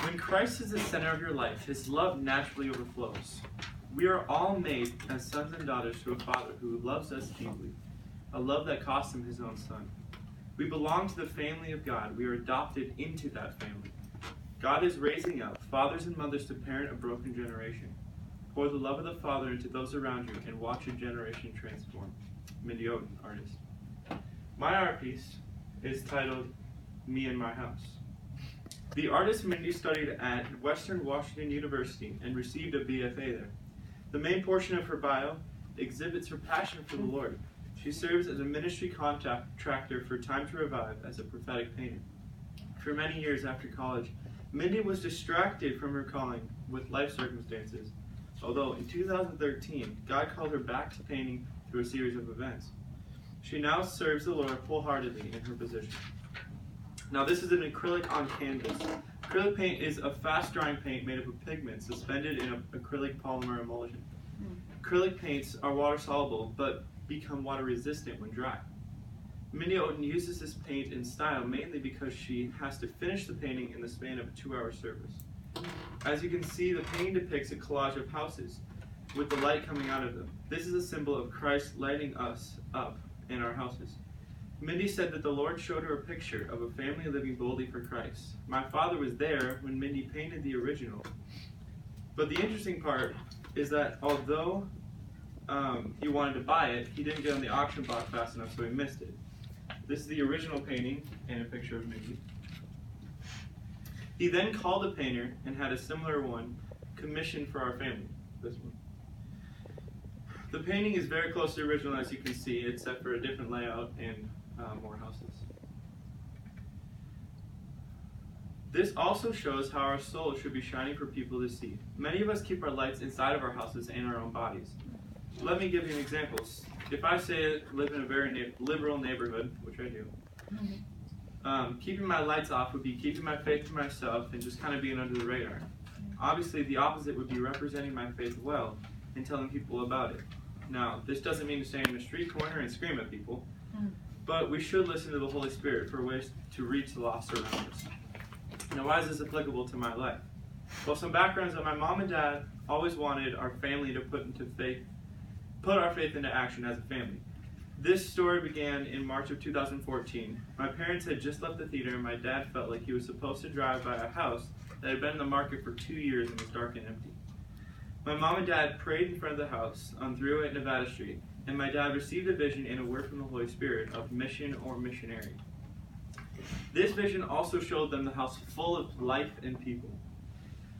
When Christ is the center of your life, his love naturally overflows. We are all made as sons and daughters to a Father who loves us deeply, a love that cost him his own Son. We belong to the family of God. We are adopted into that family. God is raising up fathers and mothers to parent a broken generation. Pour the love of the Father into those around you and watch a generation transform. Mindy Oden, artist. My art piece is titled Me and My House. The artist Mindy studied at Western Washington University and received a BFA there. The main portion of her bio exhibits her passion for the Lord. She serves as a ministry contractor for Time to Revive as a prophetic painter. For many years after college, Mindy was distracted from her calling with life circumstances, although in 2013, God called her back to painting through a series of events. She now serves the Lord wholeheartedly in her position. Now this is an acrylic on canvas. Acrylic paint is a fast-drying paint made up of pigment suspended in an acrylic polymer emulsion. Acrylic paints are water-soluble, but become water-resistant when dry. Mindy Oden uses this paint in style mainly because she has to finish the painting in the span of a 2-hour service. As you can see, the painting depicts a collage of houses with the light coming out of them. This is a symbol of Christ lighting us up in our houses. Mindy said that the Lord showed her a picture of a family living boldly for Christ. My father was there when Mindy painted the original. But the interesting part is that although he wanted to buy it, he didn't get on the auction block fast enough, so he missed it. This is the original painting and a picture of Mindy. He then called a painter and had a similar one commissioned for our family, this one. The painting is very close to the original, as you can see, except for a different layout and more houses. This also shows how our soul should be shining for people to see. Many of us keep our lights inside of our houses and our own bodies. Let me give you an example. If I say I live in a very liberal neighborhood, which I do, keeping my lights off would be keeping my faith to myself and just kind of being under the radar. Obviously, the opposite would be representing my faith well and telling people about it. Now, this doesn't mean to stand in a street corner and scream at people, but we should listen to the Holy Spirit for ways to reach the lost around us. Now, why is this applicable to my life? Well, some backgrounds that my mom and dad always wanted our family to put our faith into action as a family. This story began in March of 2014. My parents had just left the theater and my dad felt like he was supposed to drive by a house that had been in the market for 2 years and was dark and empty. My mom and dad prayed in front of the house on 308 Nevada Street, and my dad received a vision and a word from the Holy Spirit of mission or missionary. This vision also showed them the house full of life and people.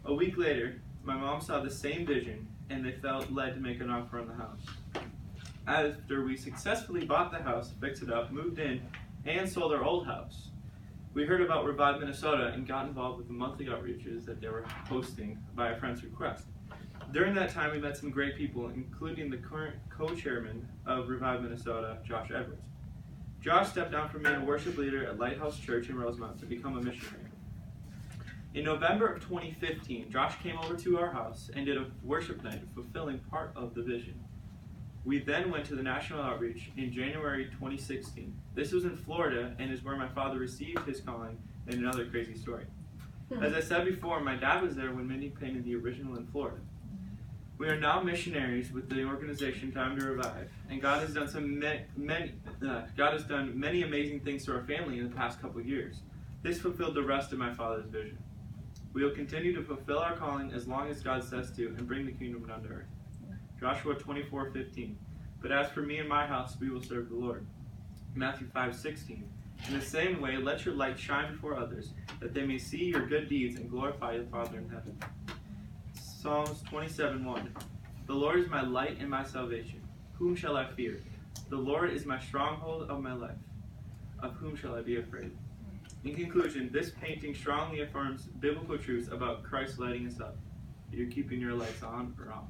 A week later, my mom saw the same vision, and they felt led to make an offer on the house. After we successfully bought the house, fixed it up, moved in, and sold our old house, we heard about Revive Minnesota and got involved with the monthly outreaches that they were hosting by a friend's request. During that time, we met some great people, including the current co-chairman of Revive Minnesota, Josh Edwards. Josh stepped down from being a worship leader at Lighthouse Church in Rosemont to become a missionary. In November of 2015, Josh came over to our house and did a worship night, fulfilling part of the vision. We then went to the national outreach in January 2016. This was in Florida and is where my father received his calling, and another crazy story. As I said before, my dad was there when Mindy painted the original in Florida. We are now missionaries with the organization Time to Revive, and God has done many amazing things to our family in the past couple of years. This fulfilled the rest of my father's vision. We will continue to fulfill our calling as long as God says to and bring the kingdom down to earth. Joshua 24:15. But as for me and my house, we will serve the Lord. Matthew 5:16. In the same way, let your light shine before others, that they may see your good deeds and glorify your Father in heaven. Psalms 27:1. The Lord is my light and my salvation. Whom shall I fear? The Lord is my stronghold of my life. Of whom shall I be afraid? In conclusion, this painting strongly affirms biblical truths about Christ lighting us up. You're keeping your lights on or off.